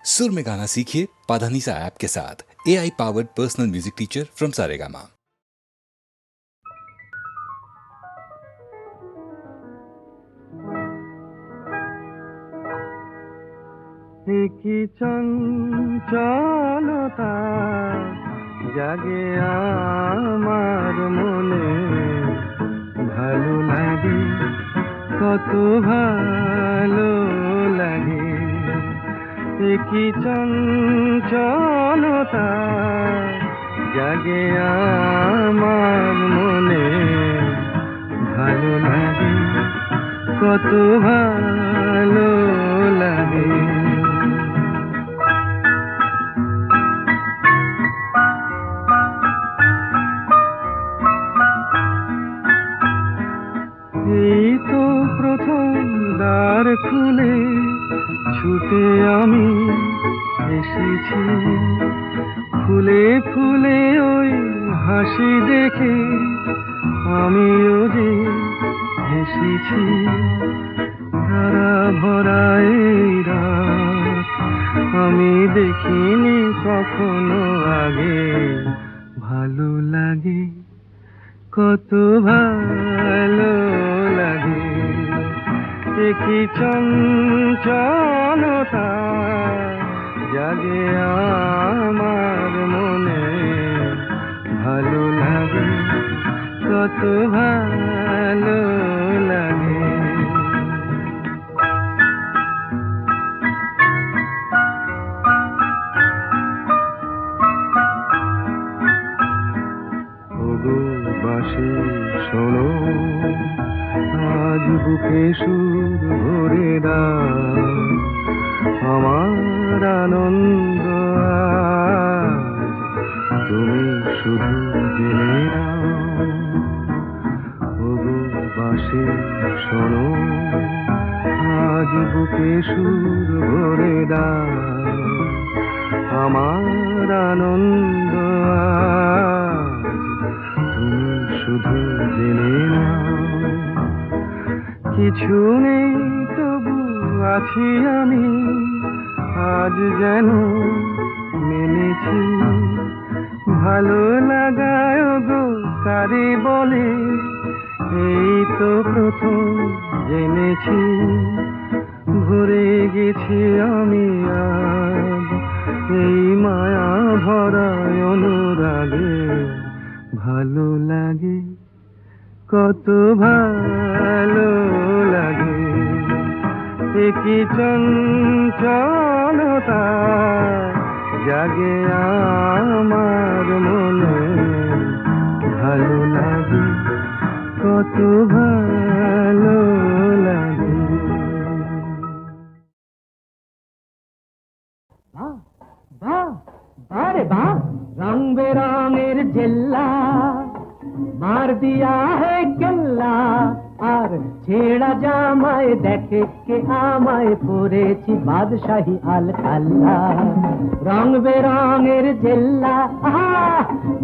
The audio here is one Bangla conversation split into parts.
सुर में गाना सीखिए पाधानीसा ऐप के साथ। AI powered personal music teacher from Saregama. কি চঞ্চলতা জাগে আমার মনে, ভালো লাগে কত ভালো লাগে। কি চঞ্চলতা জাগে আমার মনে, ভালো লাগে কত ভালো লাগে। এই তো প্রথম দ্বার খুলে ছুটে আমি এসেছি, ফুলে ফুলে ওই হাসি দেখে আমিও যে হেসেছি। ধারা ভরা এই রাত আমি দেখিনি কখনো আগে, ভালো লাগে কত ভালো লাগে। কি চঞ্চলতা জাগে আমার মনে, ভালো লাগে কত ভালো লাগে। বাঁশি শোনো আজ বুকে সুর ভরে দাও, আমার আনন্দ আজ তুমি শুধু জেনে নাও। ওগো বাঁশি শোনো আজ বুকে সুর ভরে দাও, আমার আনন্দ শুধু জেনে নাও। কিছু নেই তবু আছি আমি, আজ যেন মেনেছি। ভালো লাগায় গো কারে বলে, এই তো প্রথম জেনেছি। ভরে গেছি আমি আজ এই মায়া ভরা অনুরাগে, ভালো লাগে কত ভালো লাগে। কি চঞ্চলতা জাগে আমার মনে, ভালো লাগে কত ভালো লাগে। বাহ বাহ বারে বাহ, রং বেরঙের জেল্লা মার দিয়া হে কেল্লা, আর ছেঁড়া জামায় দেখে কে আমায় পরেছি বাদশাহী আল খাল্লা। রং বেরঙের জেল্লা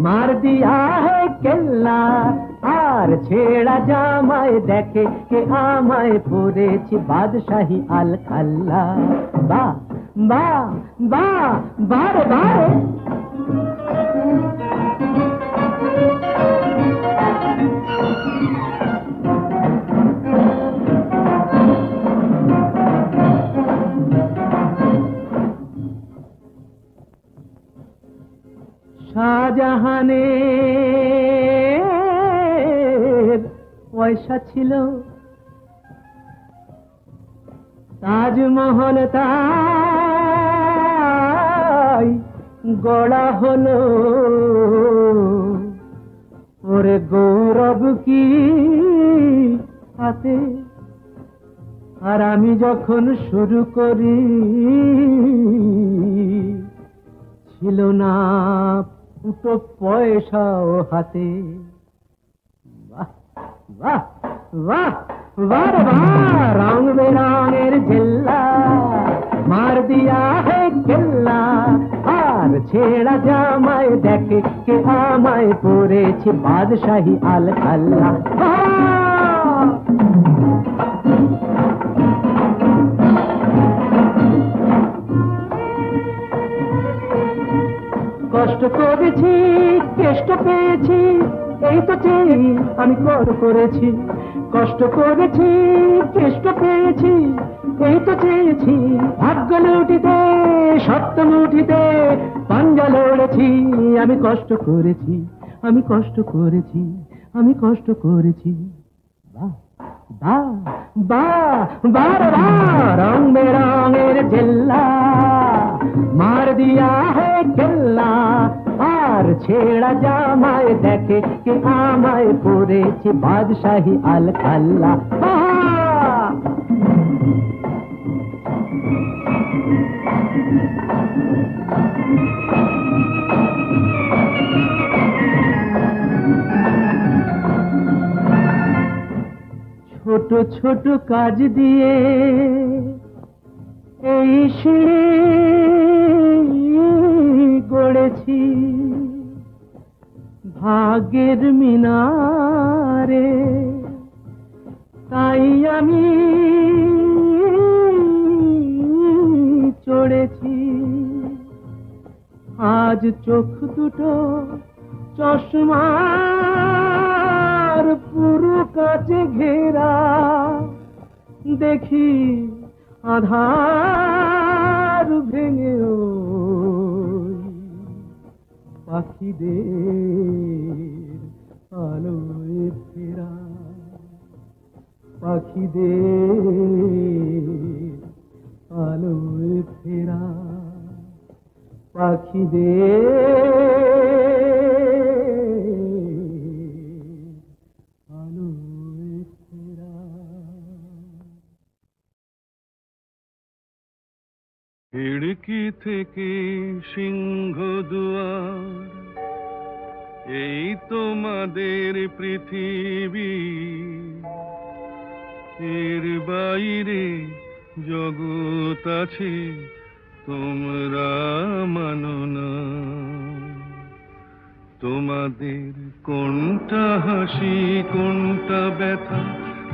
মার দিয়া হে কেল্লা, আর ছেঁড়া জামায় দেখে কে আমায় পরেছি বাদশাহী আল খাল্লা। বাহ বাহ বাহ বারে বারে। শাহজাহানের পয়সা ছিল, তাজমহল তাই গড়া হলো। ওরে গৌরব কি হাতে, আর আমি যখন শুরু করি ছিল না দুটো পয়সাও হাতে। বাহ বাহ বাহ বাহ বাহ, রং বেরঙের জেল্লা মার দিয়া হে কেল্লা, আর ছেঁড়া জামায় দেখে কে আমায় পরেছি বাদশাহী আল খাল্লা। কষ্ট করেছি, কেষ্ট পেয়েছি, এই তো চেয়ে আমি করেছি। কষ্ট করেছি, কেষ্ট পেয়েছি, এই তো চেয়েছি। ভাগ্য লুটিতে, সত্য মুঠিতে পাঞ্জা লড়েছি। আমি কষ্ট করেছি, আমি কষ্ট করেছি, আমি কষ্ট করেছি। বাহ বাহ বাহ বাহ বাহ, রং বেরঙের জেল্লা মার দিয়া হে কেল্লা। আর ছেড়া জামায় দেখে কে আমায় পড়েছে বাদশাহী আল খাল্লা। ছোট ছোট কাজ দিয়ে এই সিঁড়ি গড়েছি, ভাগ্যের মিনারে তাই আমি চড়েছি। আজ চোখ দুটো চশমার পুরো কাছে ঘেরা, দেখি আধার ভেঙে পাখিদের আলোয় ফেরা, পাখিদের আলোয় ফেরা, পাখিদের আলোয় ফেরা। খিড়কি থেকে সিংহ দুয়ার, এই তোমাদের পৃথিবী, এর বাইরে জগৎ আছে তোমরা মানো না। তোমাদের কোনটা হাসি, কোনটা ব্যথা,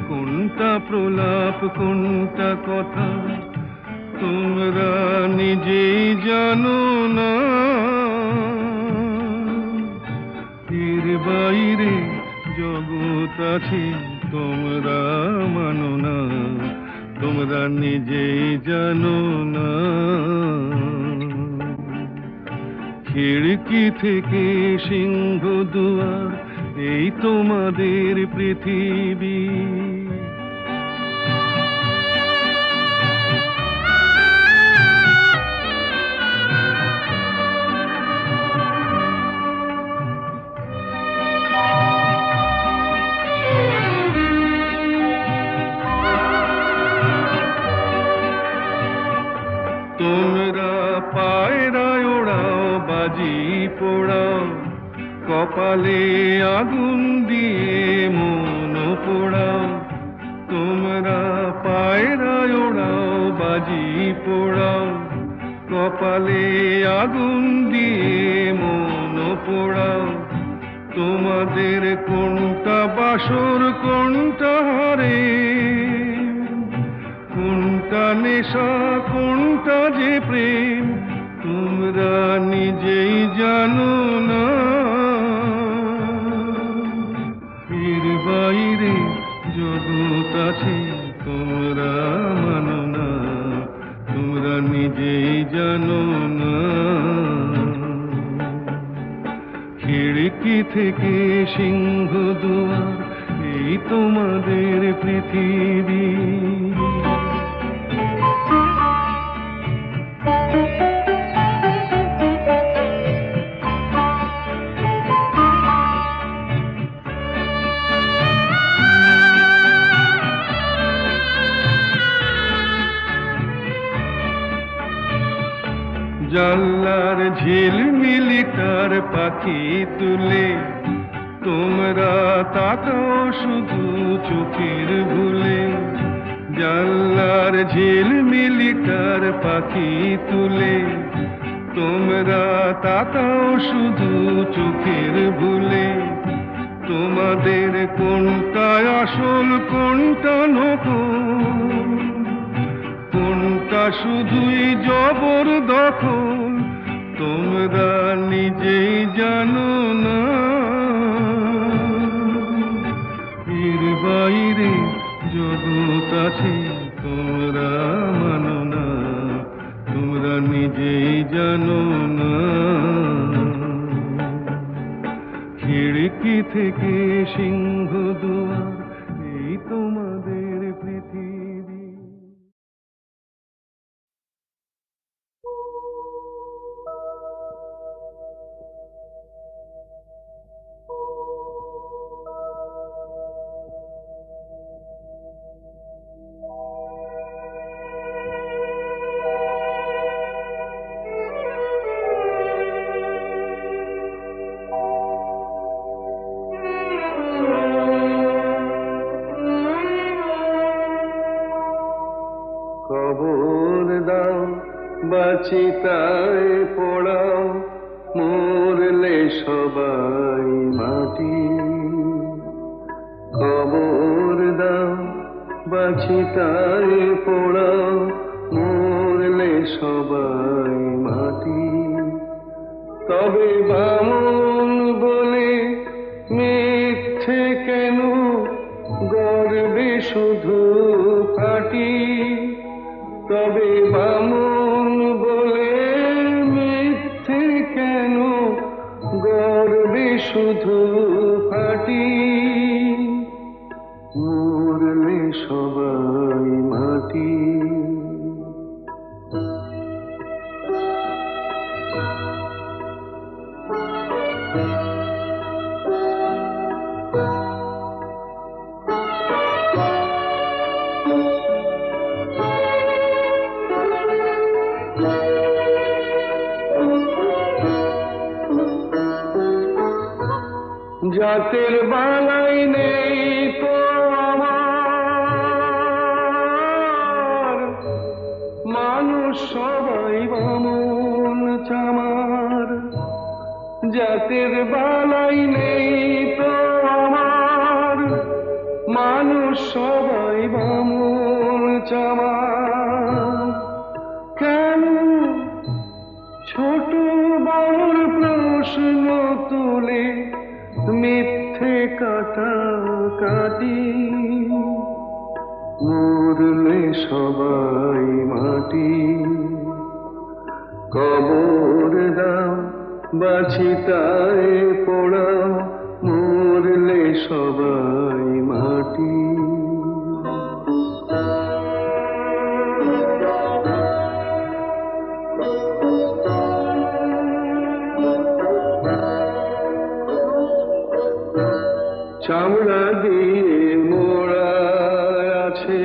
কোনটা প্রলাপ, কোনটা কথা তোমরা নিজেই জানো না। এর বাইরে জগৎ আছে তোমরা মানো না, তোমরা নিজেই জানো না। খিড়কি থেকে সিংহ দুয়ার, এই তোমাদের পৃথিবী। তোমরা পায়রায় ওড়াও, বাজি পোড়াও, কপালে আগুন দিয়ে মন পোড়াও। তোমরা পায়রায় ওড়াও, বাজি পোড়াও, কপালে আগুন দিয়ে মন পোড়াও। তোমাদের কোনটা বাসর, কোনটা হারে, কোনটা নেশা, কোনটা যে প্রেম তোমরা নিজেই জানো না। এর বাইরে জগৎ আছে তোমরা মানো না, তোমরা নিজেই জানো না। খিড়কি থেকে সিংহ দুয়ার, এই তোমাদের পৃথিবী। জানলার ঝিলমিলিটার পাখি তুলে তোমরা তাকাও শুধু চোখের ভুলে। জানলার ঝিলমিলিটার পাখি তুলে তোমরা তাকাও শুধু চোখের ভুলে। তোমাদের কোনটা আসল, কোনটা নকল, কোনটা শুধুই জবরদখল তোমরা নিজে নিজেই জানো না, খিড়কি থেকে সিংহ দুয়ার এই তোমাদের পৃথিবী। খবর দাও বাচিতায় পড়াও, মরলে সবাই মাটি। খবর দাও বাচিতায় পড়াও, মরলে সবাই মাটি। তবে বামন বলে মিথ্যে কেন, গর্বে শুধু ফাটি। তবে বামন বলে মিথ্যে কেন, গর্বে শুধু ফাটি। মরলে সবাই মাটি। জাতের বালাই নেই তো আমার, মানুষ সবাই বামন চামার। জাতের বালাই নেই তো আমার, মানুষ সবাই বামন চামার। কেন ছোট বড় প্রশ্ন তুলে মিথ্যে কাটাকাটি। মরলে সবাই মাটি। কবর দাও বাচিতায় পোড়াও, মরলে সবাই মাটি। চামড়া দিয়ে মোড়া আছে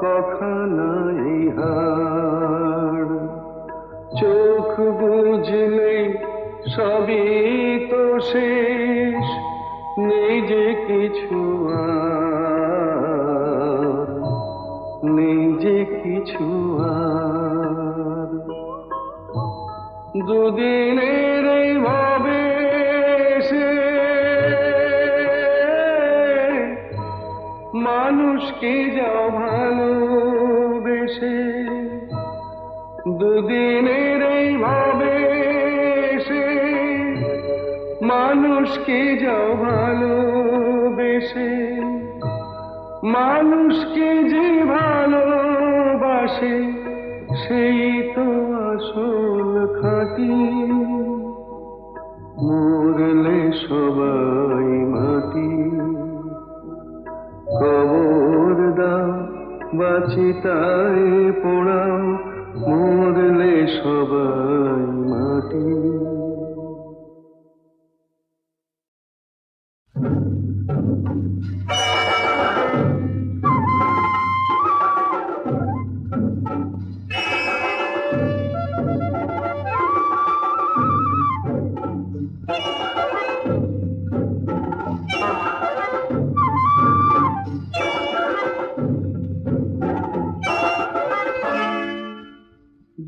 কখানাই হাড়। চোখ বুঝলে সবই তো শেষ, নেই যে কিছু আর, নেই যে কিছু আর। দুদিনের এই ভাবে সে মানুষকে যাও ভালোবেসে। দুদিনের এই ভাবে সে মানুষকে যাও ভালোবেসে। মানুষকে যে ভালোবাসে সেই তো আসল খাঁটি। মরলে সবাই মাটি। কবর দাও বাচিতায় পোড়াও, মরলে সবাই মাটি।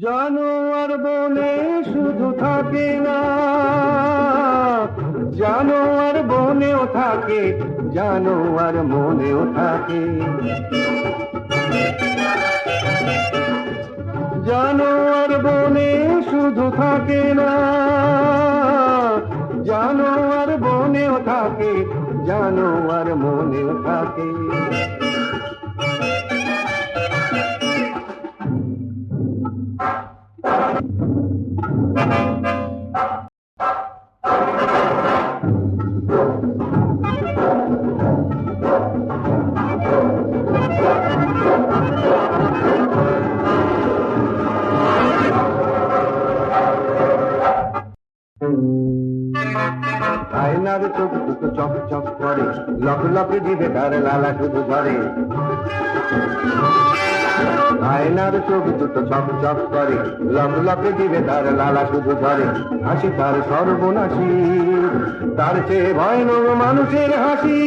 জানোয়ার বনে শুধু থাকে না, জানোয়ার বনেও থাকে, জানোয়ার মনেও থাকে। জানোয়ার বনে শুধু থাকে না, জানোয়ার বনেও থাকে, জানোয়ার মনেও থাকে। আয়নার চোখ দুটো চক চক করে, লক লকে দিবে তার লালা শুধু ধরে। আয়নার চোখ দুটো চক চক করে, লক লকে দিবে তার লালা শুধু ধরে। হাসি তার সর্বনাশী, তার চেয়ে ভয়ানক মানুষের হাসি।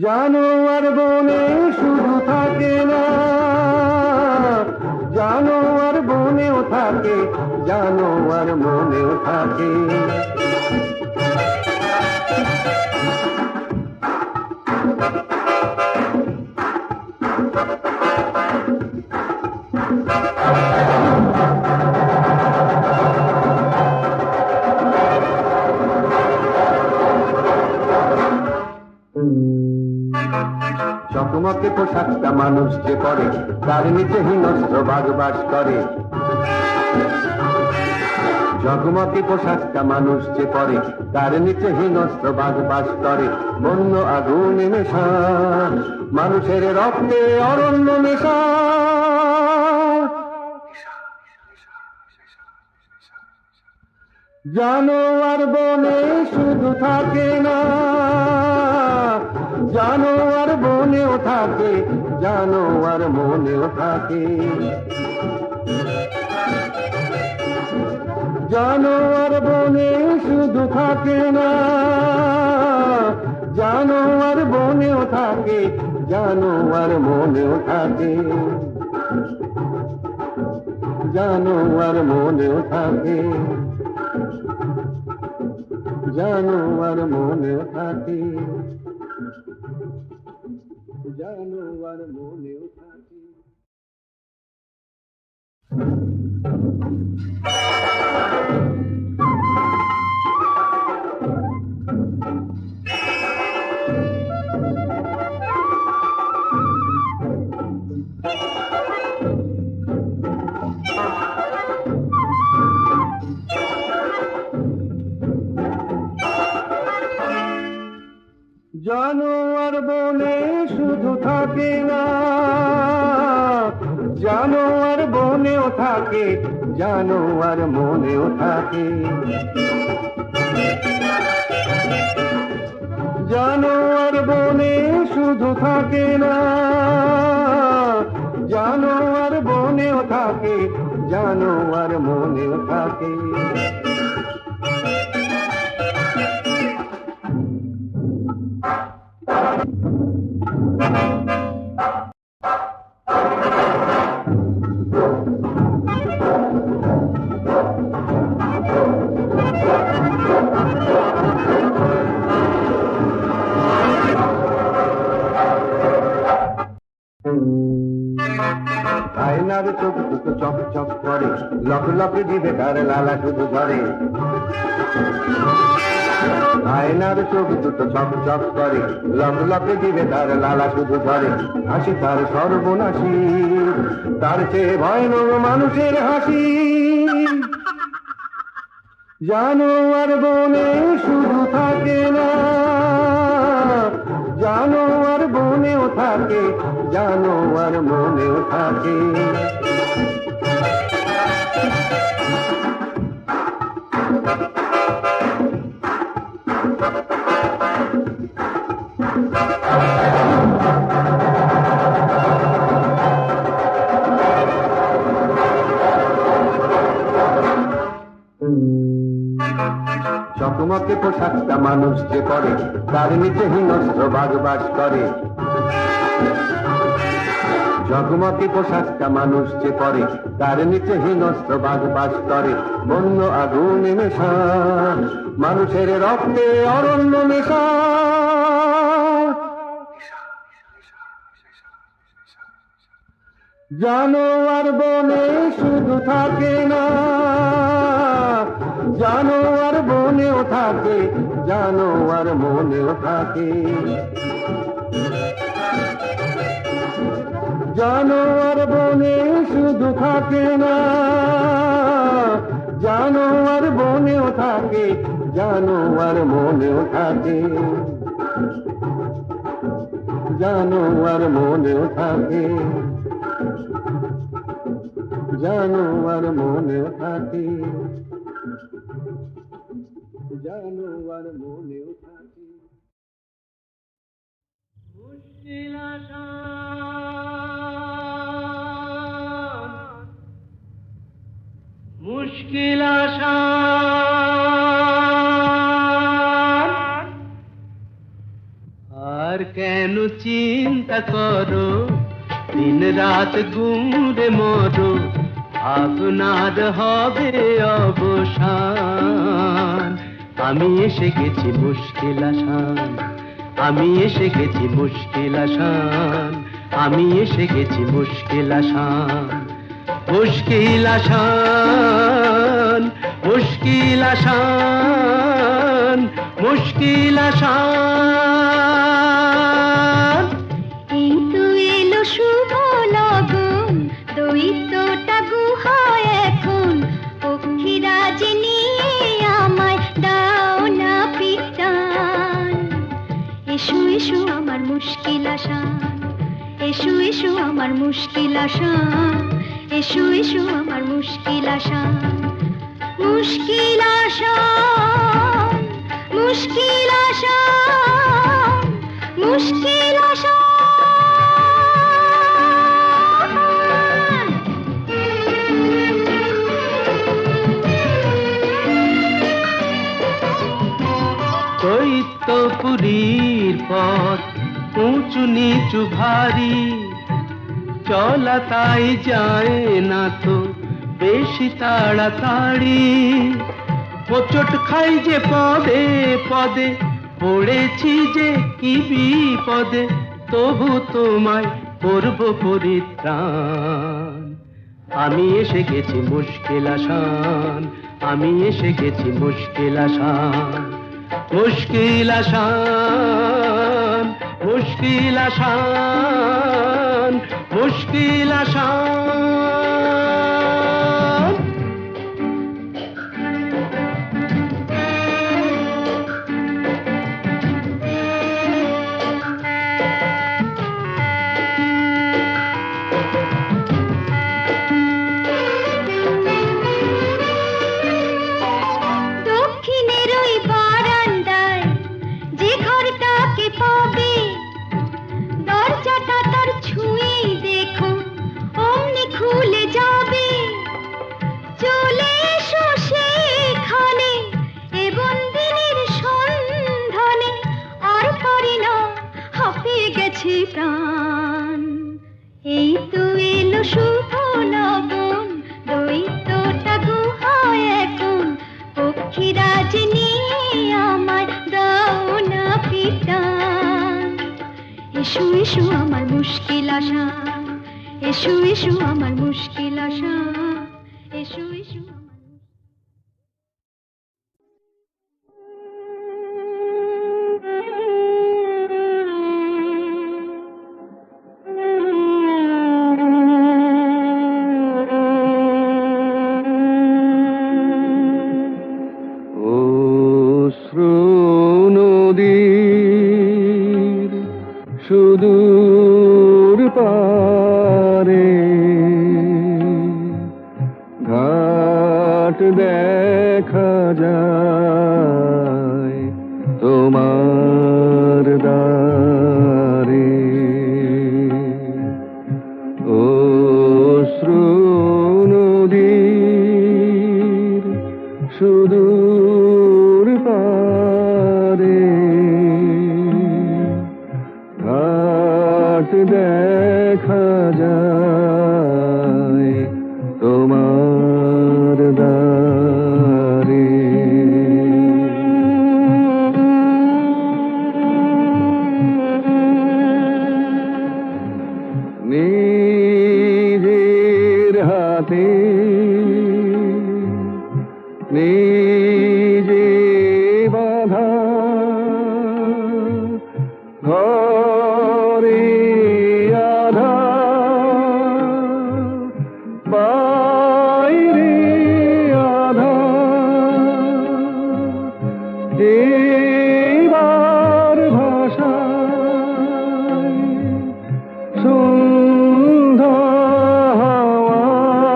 জানোয়ার বনে শুধু থাকে না, জানোয়ার বনেও থাকে, জানোয়ার মনেও থাকে। চকমকে পোশাকটা মানুষ যে পরে, তার নিচে হিংস্র বাঘ বাস করে। জগমগে পোশাকটা মানুষ যে পরে, তার নিচে হিংস্র বাঘ বাস করে। বন্য আগুনে মেশা মানুষের রক্তে অরণ্য মেশা। জানোয়ার বনে শুধু থাকে না, জানোয়ার বনেও থাকে, জানোয়ার মনেও থাকে। জানোয়ার বনে শুধু থাকে না, জানোয়ার বনেও থাকে, জানোয়ার মনেও থাকে, জানোয়ার মনেও থাকে, জানোয়ার মনেও থাকে, জানোয়ার মনেও থাকে। জানোয়ার বনে শুধু থাকে না, জানোয়ার বনেও থাকে, জানোয়ার মনেও থাকে। জানোয়ার বনে শুধু থাকে না, জানোয়ার বনেও থাকে, জানোয়ার মনেও থাকে। আয়নার চোখ দুটো চক চক করে, লক লকে দিবে তার লালা শুধু ধরে। আয়নার চোখ দুটো চক চক করে, লক লকে দিবে তার লালা শুধু ধরে। হাসি তার সর্বনাশী, তার চেয়ে ভয়ানক মানুষের হাসি। জানোয়ার বনে শুধু থাকে না, জানোয়ার বনেও থাকে, জানোয়ার মনেও থাকে। চকমকে পোশাকটা মানুষ যে পরে, তার নিচে হিংস্র বাঘ বাস করে। জগমগে পোশাকটা মানুষ যে পরে, তার নিচে হিংস্র বাঘ বাস করে। বন্য আগুনে মেশা মানুষের রক্তে অরণ্য মেশা। জানোয়ার বনে শুধু থাকে না, জানোয়ার বনেও থাকে, জানোয়ার মনেও থাকে। জানোয়ার বনে শুধু থাকে না, জানোয়ার বনেও থাকে, জানোয়ার মনেও থাকে, জানোয়ার মনেও থাকে, জানোয়ার মনেও থাকে, জানোয়ার মনেও থাকে। মুশকিল আসান, মুশকিল আসান, আর কেন চিন্তা করো, দিন রাত গুমরে মরো, আপনার হবে অবসান। আমি এসে গেছি মুশকিল আসান, আমি এসে গেছি মুশকিল আসান, আমি এসে গেছি মুশকিল আসান। মুশকিল আসান, মুশকিল আসান, মুশকিল আসান। এই তো এলো শুভ লগন, দৈত্যটা গুহায় এখন, পক্ষীরাজ নিয়ে আমায় দাও না পিটান। এসো এসো আমার মুশকিল আসান, এসো এসো আমার মুশকিল আসান, এসো এসো আমার মুশকিল আসান। মুশকিল আসান, মুশকিল আসান, মুশকিল আসান। দৈত্যপুরীর পথ উঁচু নিচু ভারী, চলা তাই যায় না তো বেশি তাড়াতাড়ি। হোঁচট খাই যে পদে পদে, পড়েছি যে কি বিপদে, তবু তোমায় করব পরিত্রাণ। আমি এসে গেছি মুশকিল আসান, আমি এসে গেছি মুশকিল আসান। মুশকিল আসান, মুশকিল আসান, মুশকিল আসান। দক্ষিণের ওই বারান্দায় যে ঘরটাকে পাবে, দরজাটা তার ছুঁয়েই দেখো অমনি খুলে যাবে। চলে এসো সেখানে এ বন্দিনীর সন্ধানে, আর পারি না হাঁপিয়ে গেছে প্রাণ। এই তো এলো শুভ লগন, দৈত্যটা গুহায় এখন, পক্ষীরাজ নিয়ে আমায় দাও না পিটান। এসো এসো আমার মুশকিল আসান, এসো এসো আমার মুশকিল আসান, এসো এসো আমার। অশ্রু নদীর সুদূর পারে ঘাট দেখা যায় তোমার দ্বারে। অশ্রু নদীর সুদূর পারে ঘাট দেখা যায় তোমার দ্বারে। নিজের হাতে নিজে বাধা ঘরে আধার বাইরে আধার এবার ভাষায় সন্ধ্যা হাওয়ায়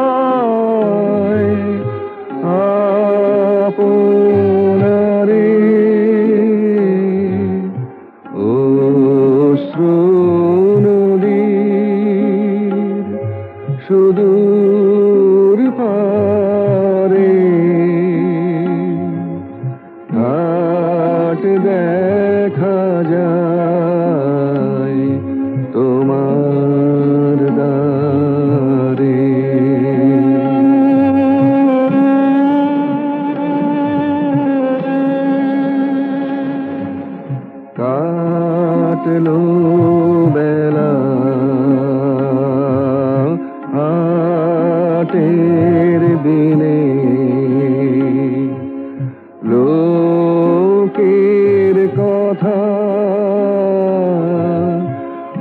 আপনারে অশ্রু নদীর সুদূর পারে ঘাট দেখা যায় তোমার দ্বারে। কাটলো বেলা হাটের দিনে লোকের কথা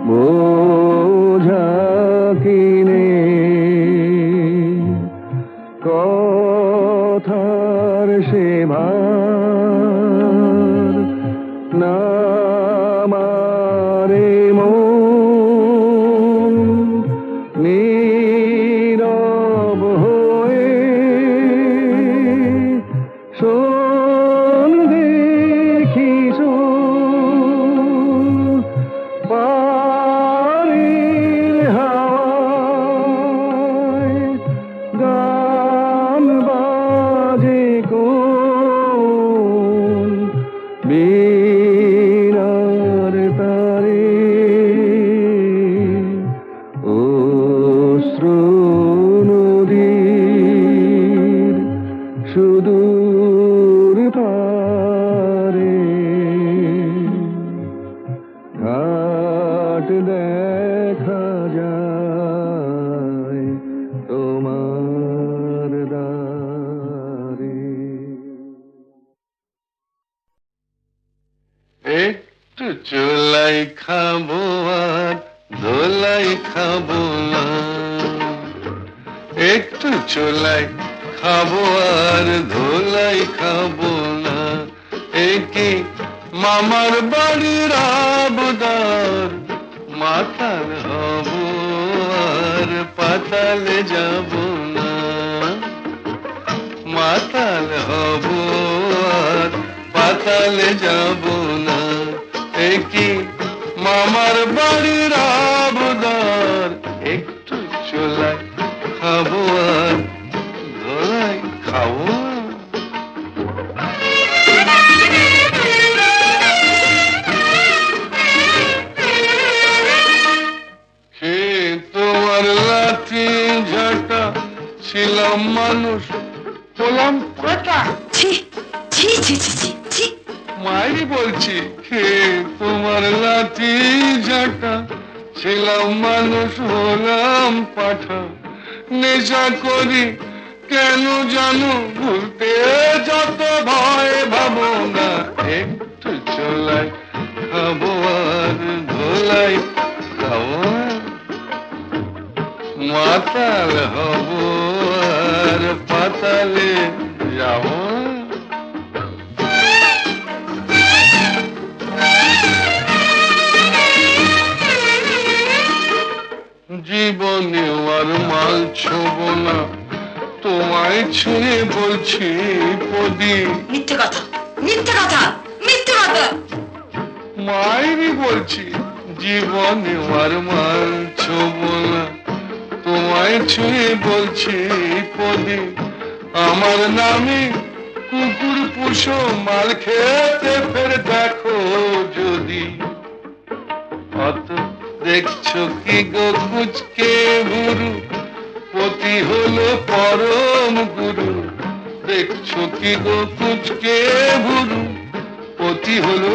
বোঝা কিনে কথার সে ভার না মারে মন নীরব হয়ে শোন দেখি পারির হাওয়ায় গান বাজে কোন বীণার তারে অশ্রু নদীর সুদূর পারে ঘাট দেখা যায় তোমার দ্বারে। একটু চোলাই খাবো আর ধোলাই খাবো না, একটু চোলাই খাবো আর ধোলাই খাবো না, একে মামার বাড়ির আবদার, মাতাল হব আর পাতালে যাব না, মাতাল হব আর পাতালে যাব না, একে মামার বাড়ির আবদার, একটু চোলাই খাবো আর ধোলাই খাবো না। তোমার লাঠি ঝাঁটা ছিলাম মানুষ হলাম কথা, মায়েরই বলছি তোমার লাঠি ঝাঁটা ছিলাম মানুষ হলাম পাঠা, নেশা করি কেন জানো ভুলতে যত ভয় ভাবো না, একটু চোলাই খাবো আর ধোলাই খাবো না, মাতাল হব আর পাতালে যাব না। জীবনে আর মাল ছোব না, তোমায় ছুঁয়ে বলছি পদি, মিথ্যে কথা, মিথ্যে কথা, মিথ্যে কথা। মায়েরই বলছি জীবনে আর মাল ছোব না, তোমায় ছুঁয়ে বলছি পদি, আমার নামে কুকুর পুষো মাল খেতে ফের দেখো যদি, অত দেখছো কি গো কুচকে গুরু, পতি হলো পরম গুরু, দেখছো কি গো কুচকে গুরু, পতি হলো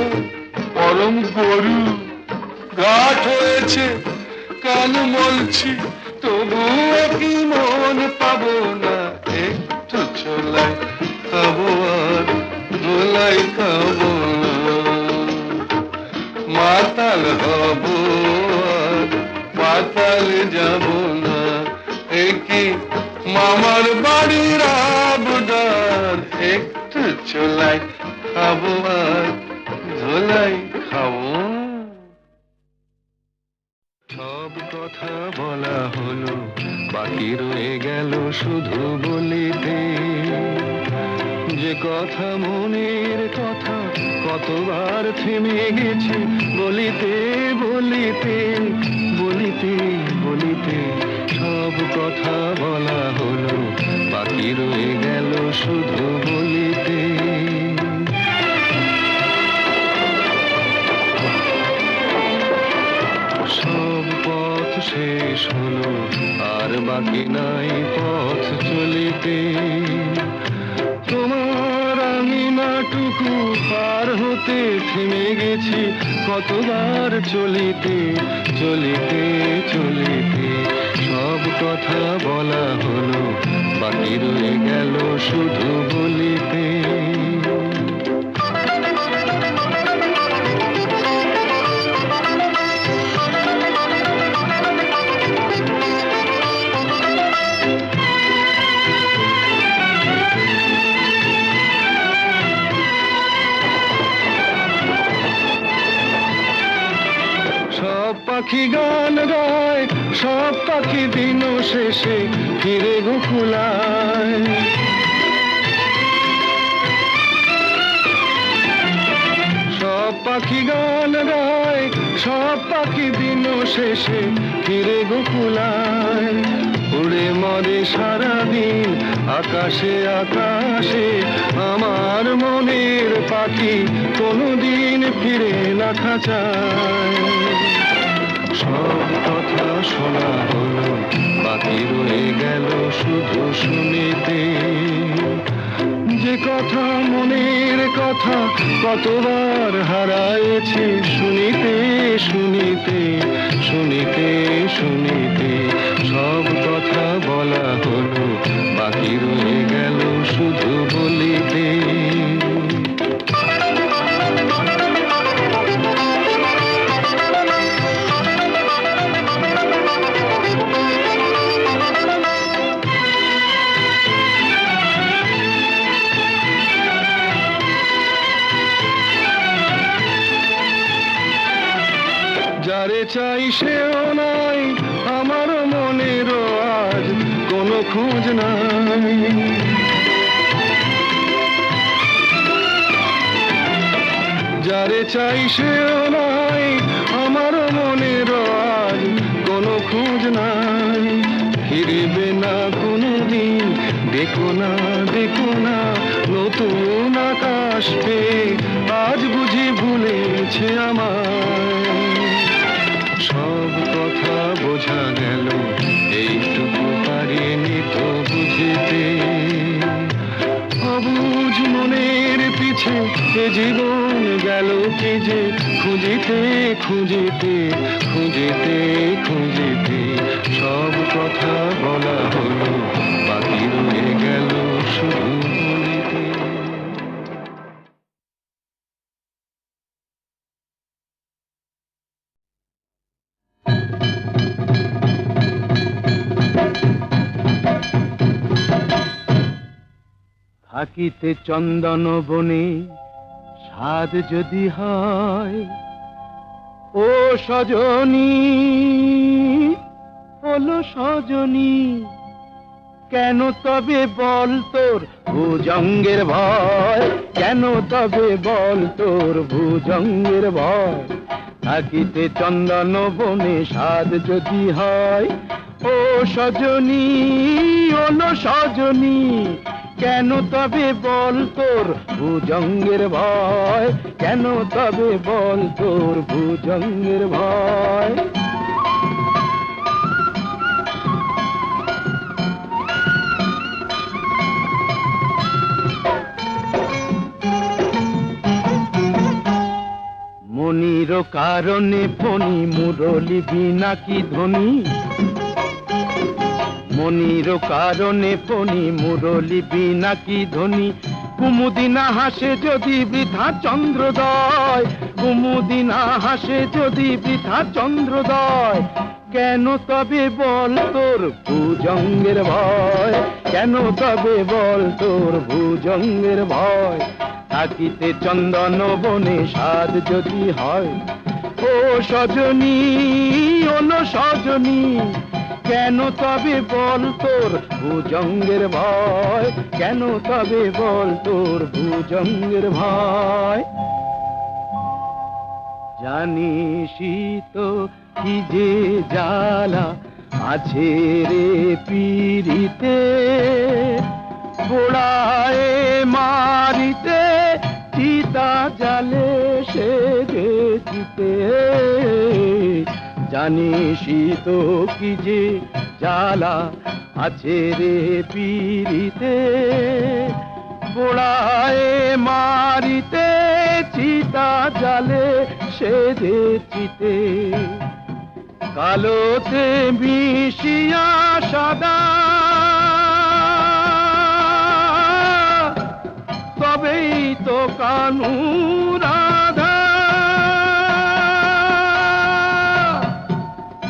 পরম গরু, ঘাট হয়েছে কান মলছি তবুও কি মন পাবো না, একটু চোলাই খাবো আর ধোলাই খাবো না, মাতাল হব আর পাতালে যাব না, কি মামার বাড়ির আবদার, একটু চোলাই খাবো আর ঝোলাই খাবো। সব কথা বলা হলো, বাকি রয়ে গেল শুধু বলিতে। যে কথা মনের কথা কতবার থেমে গেছে বলিতে বলিতে বলিতে বলিতে। সব কথা বলা হলো, বাকি রয়ে গেল শুধু বলিতে। সব পথ শেষ হলো, আর বাকি নাই পথ চলিতে। তোমার আঙিনাটুকু পার হতে থেমে গেছি কতবার চলিতে চলিতে চলিতে। সব কথা বলা হলো, বাকি রয়ে গেল শুধু বলিতে। পাখি গান গায়, সব পাখি দিন শেষে ফিরে গোকুলায়। সব পাখি গান গায়, সব পাখি দিন শেষে ফিরে গোকুলায়। উড়ে মরে সারাদিন আকাশে আকাশে, আমার মনের পাখি কোনোদিন ফিরে না খাঁচায়। সব কথা শোনা হলো, বাকি রয়ে গেল শুধু শুনিতে। যে কথা মনের কথা কতবার হারায়েছি শুনিতে শুনিতে শুনিতে শুনিতে। সব কথা বলা হলো, বাকি রয়ে গেল শুধু বলিতে। যারে চাই সেও নাই, আমার মনেরও আজ কোনো খোঁজ নাই। যারে চাই সেও নাই, আমার মনেরও আজ কোনো খোঁজ নাই। ফিরবে না কোনোদিন, দেখো না দেখো না নতুন আকাশ পেয়ে আজ বুঝি ভুলেছে আমায়। সব কথা বোঝা গেল, এইটুকু পারিনি তো বুঝিতে। অবুঝ মনের পিছে এ জীবন গেল কি যে খুঁজিতে খুঁজিতে খুঁজিতে খুঁজিতে। সব কথা বলা হলো, বাকি রয়ে গেল শুধু বলিতে। থাকিতে চন্দন বনে স্বাদ যদি হয়, ও সজনী হলো সজনী, কেন তবে বল তোর ভুজঙ্গের ভয়, কেন তবে বল তোর ভুজঙ্গের ভয়। থাকিতে চন্দন বনে স্বাদ যদি হয়, ও সজনী হলো সজনী, কেন তবে বল তোর ভুজঙ্গের ভয়, কেন তবে বল তোর ভুজঙ্গের ভয়। মনির কারণে ফণি মুরলি বিনা কি ধ্বনি, মনির কারণে ফণি মুরলি বিনা কি ধ্বনি। কুমুদিনা হাসে যদি বৃথা চন্দ্রোদয়, কুমুদিনা হাসে যদি বৃথা চন্দ্রোদয়, কেন তবে বল তোর ভুজঙ্গের ভয়, কেন তবে বল তোর ভুজঙ্গের ভয়, থাকিতে চন্দন বনে সাধ যদি হয়। ও সজনী ওলো সজনী, কেন তবে বল তোর ভুজঙ্গের ভয়, কেন তবে বল তোর ভুজঙ্গের ভয়। জানিসই তো কি যে জ্বালা আছে রে পিরিতে, পোড়ায় মারিতে চিতা জালে সে যেতে। জানিসই তো কি যে জ্বালা আছে রে পিরিতে, পোড়ায় মারিতে চিতা জালে সে যেতে। কালোতে মিশিয়া সাদা, তবেই তো কানু রাধা।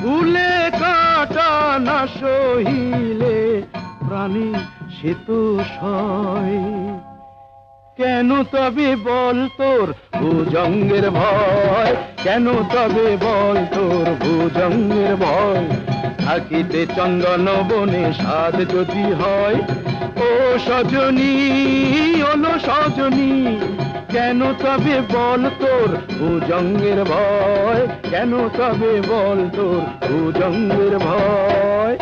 ফুলে কাটা না সহিলে প্রাণী সে তো সয়। কেন তবে বল তোর ভুজঙ্গের ভয়, কেন তবে বল তোর ভুজঙ্গের ভয়, থাকিতে চন্দন বনে সাধ যদি হয়। ও সজনী ওলো সজনী, কেন তবে বল তোর ভুজঙ্গের ভয়, কেন তবে বল তোর ভুজঙ্গের ভয়।